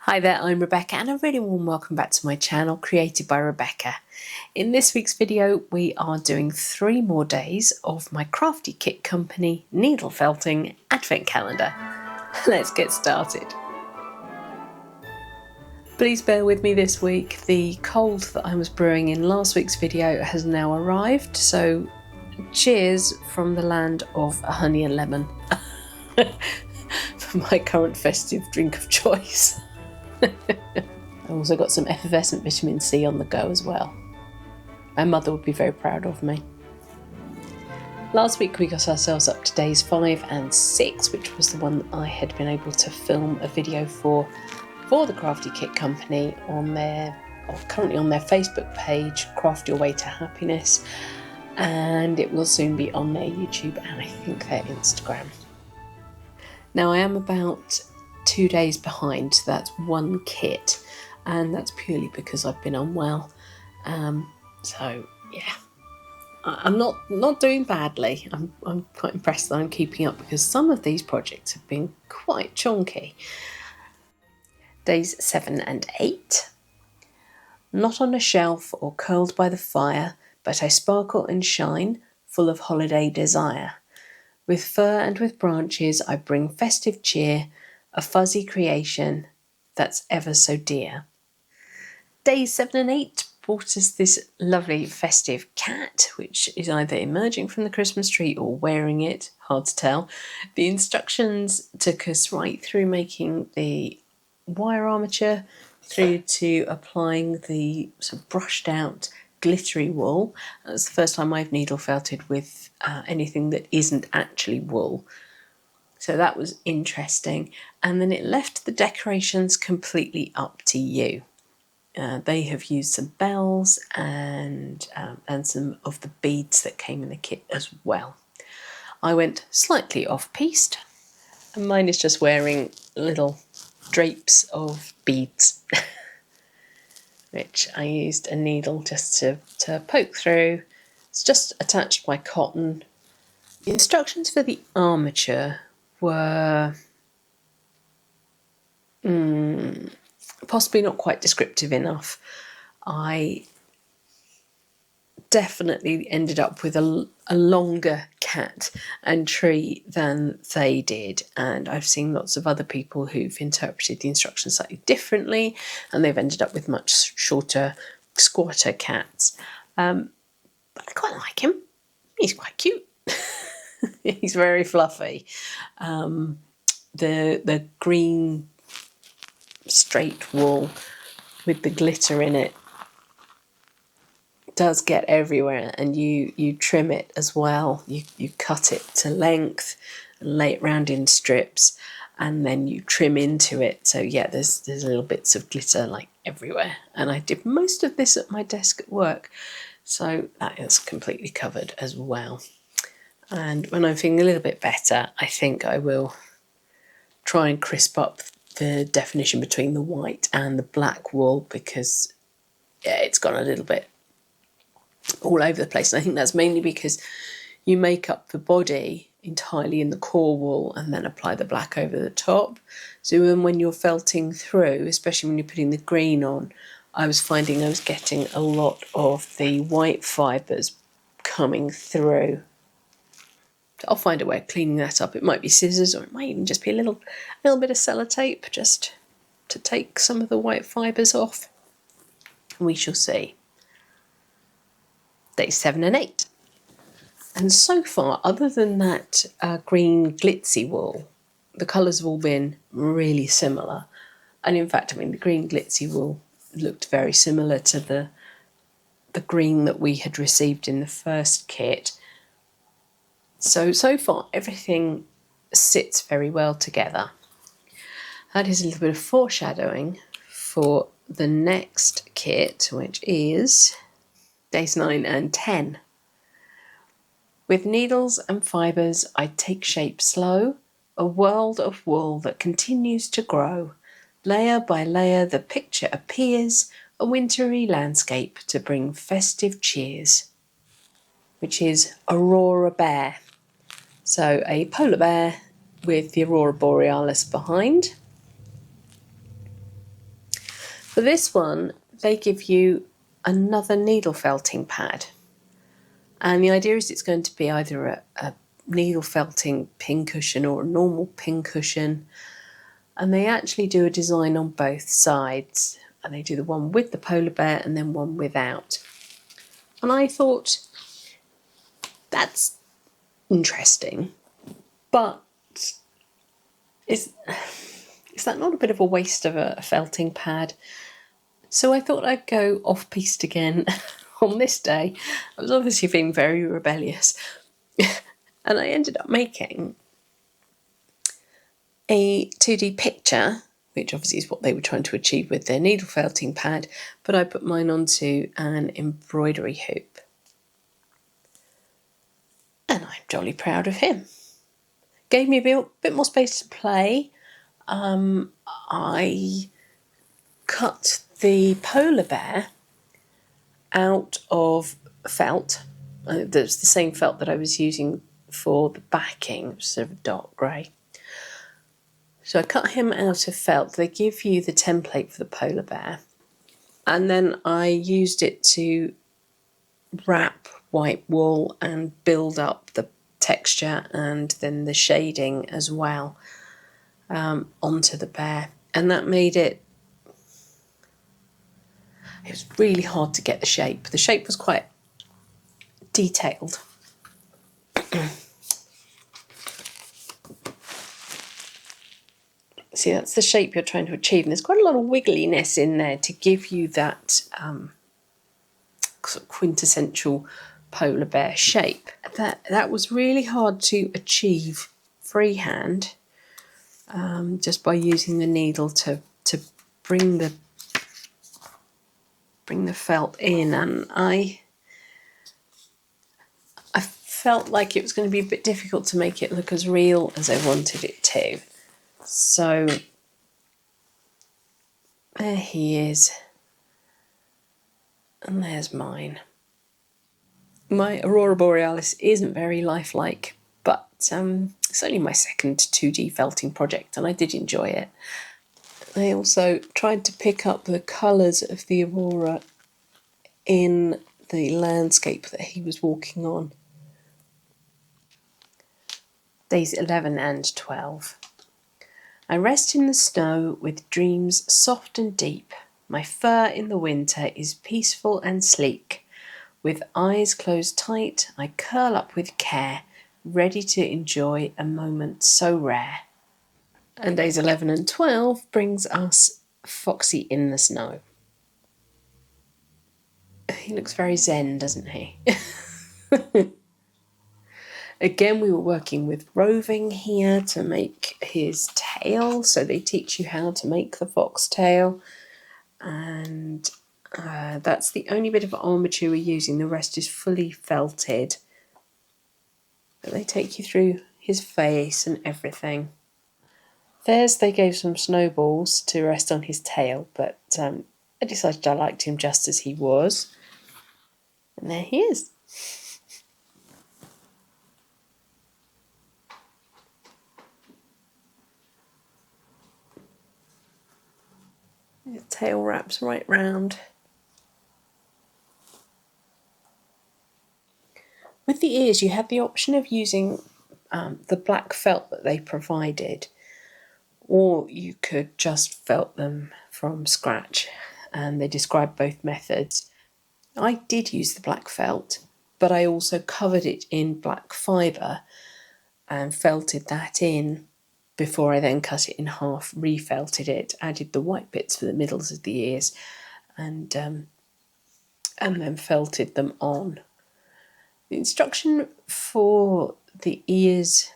Hi there, I'm Rebecca and a really warm welcome back to my channel, Created by Rebecca. In this week's video, we are doing 3 more days of my Crafty Kit Company needle felting advent calendar. Let's get started. Please bear with me this week. The cold that I was brewing in last week's video has now arrived, so cheers from the land of honey and lemon for my current festive drink of choice. I also got some effervescent vitamin C on the go as well. My mother would be very proud of me. Last week we got ourselves up to days 5 and 6, which was the one that I had been able to film a video for the Crafty Kit Company on currently on their Facebook page, Craft Your Way to Happiness, and it will soon be on their YouTube and I think their Instagram. Now I am about 2 days behind, so that's 1 kit, and that's purely because I've been unwell. So yeah, I'm not doing badly. I'm quite impressed that I'm keeping up because some of these projects have been quite chunky. Days 7 and 8. Not on a shelf or curled by the fire, but I sparkle and shine, full of holiday desire. With fur and with branches I bring festive cheer, a fuzzy creation that's ever so dear. Days 7 and 8 brought us this lovely festive cat, which is either emerging from the Christmas tree or wearing it, hard to tell. The instructions took us right through making the wire armature, through to applying the sort of brushed out glittery wool. That's the first time I've needle felted with anything that isn't actually wool. So that was interesting. And then it left the decorations completely up to you. They have used some bells and some of the beads that came in the kit as well. I went slightly off-piste, and mine is just wearing little drapes of beads, which I used a needle just to poke through. It's just attached by cotton. The instructions for the armature were possibly not quite descriptive enough. I definitely ended up with a longer cat and tree than they did, and I've seen lots of other people who've interpreted the instructions slightly differently and they've ended up with much shorter, squatter cats. But I quite like him. He's quite cute. He's very fluffy. The green straight wool with the glitter in it does get everywhere, and you trim it as well. You cut it to length and lay it round in strips, and then you trim into it. So yeah, there's little bits of glitter like everywhere, and I did most of this at my desk at work, so that is completely covered as well. And when I'm feeling a little bit better, I think I will try and crisp up the definition between the white and the black wool, because yeah, it's gone a little bit all over the place. And I think that's mainly because you make up the body entirely in the core wool and then apply the black over the top. So even when you're felting through, especially when you're putting the green on, I was finding I was getting a lot of the white fibres coming through. I'll find a way of cleaning that up. It might be scissors, or it might even just be a little bit of sellotape just to take some of the white fibres off. We shall see. Days 7 and 8. And so far, other than that green glitzy wool, the colours have all been really similar. And in fact, I mean, the green glitzy wool looked very similar to the green that we had received in the first kit. So far, everything sits very well together. That is a little bit of foreshadowing for the next kit, which is days 9 and 10. With needles and fibres, I take shape slow, a world of wool that continues to grow. Layer by layer, the picture appears, a wintry landscape to bring festive cheers, which is Aurora Bear. So a polar bear with the Aurora Borealis behind. For this one, they give you another needle felting pad. And the idea is it's going to be either a needle felting pincushion or a normal pincushion. And they actually do a design on both sides. And they do the one with the polar bear and then one without. And I thought, that's interesting. But is that not a bit of a waste of a felting pad? So I thought I'd go off-piste again on this day. I was obviously feeling very rebellious. And I ended up making a 2D picture, which obviously is what they were trying to achieve with their needle felting pad, but I put mine onto an embroidery hoop. And I'm jolly proud of him. Gave me a bit more space to play. I cut the polar bear out of felt. There's the same felt that I was using for the backing, which is sort of dark grey. So I cut him out of felt. They give you the template for the polar bear. And then I used it to wrap white wool and build up the texture and then the shading as well onto the bear. And that made it was really hard to get the shape. The shape was quite detailed. See, that's the shape you're trying to achieve. And there's quite a lot of wiggliness in there to give you that sort of quintessential polar bear shape. That was really hard to achieve freehand, just by using the needle to bring the felt in. And I felt like it was going to be a bit difficult to make it look as real as I wanted it to. So there he is. And there's mine. My Aurora Borealis isn't very lifelike, but it's only my second 2D felting project and I did enjoy it. I also tried to pick up the colours of the Aurora in the landscape that he was walking on. Days 11 and 12. I rest in the snow with dreams soft and deep. My fur in the winter is peaceful and sleek. With eyes closed tight, I curl up with care, ready to enjoy a moment so rare. And days 11 and 12 brings us Foxy in the snow. He looks very zen, doesn't he? Again, we were working with roving here to make his tail. So they teach you how to make the fox tail. And that's the only bit of armature we're using. The rest is fully felted. But they take you through his face and everything. There's they gave some snowballs to rest on his tail. But I decided I liked him just as he was. And there he is. The tail wraps right round. With the ears, you had the option of using the black felt that they provided, or you could just felt them from scratch, and they describe both methods. I did use the black felt, but I also covered it in black fibre and felted that in before I then cut it in half, refelted it, added the white bits for the middles of the ears, and then felted them on. The instruction for the ears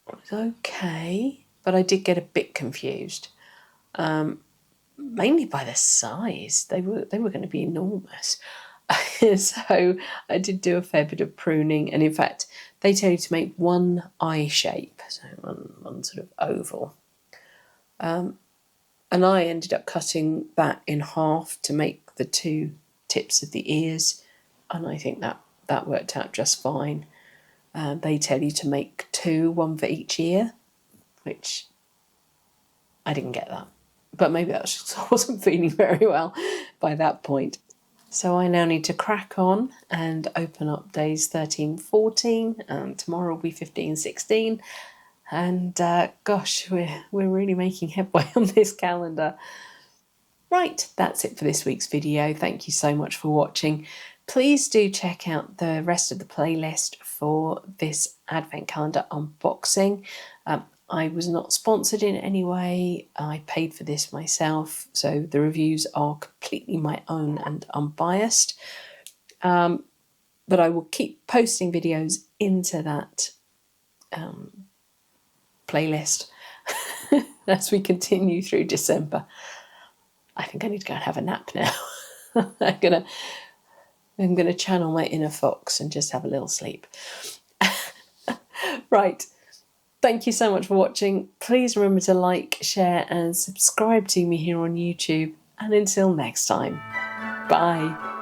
was okay, but I did get a bit confused, mainly by the size. They were going to be enormous. So I did do a fair bit of pruning, and in fact they tell you to make one eye shape, so one sort of oval, and I ended up cutting that in half to make the two tips of the ears, and I think that worked out just fine. They tell you to make two, one for each ear, which I didn't get that. But maybe that's just I wasn't feeling very well by that point. So I now need to crack on and open up days 13, 14. Tomorrow will be 15, 16. And gosh, we're really making headway on this calendar. Right, that's it for this week's video. Thank you so much for watching. Please do check out the rest of the playlist for this advent calendar unboxing. I was not sponsored in any way. I paid for this myself, so the reviews are completely my own and unbiased. But I will keep posting videos into that playlist as we continue through December. I think I need to go and have a nap now. I'm gonna channel my inner fox and just have a little sleep. Right. Thank you so much for watching. Please remember to like, share and subscribe to me here on YouTube. And until next time, bye.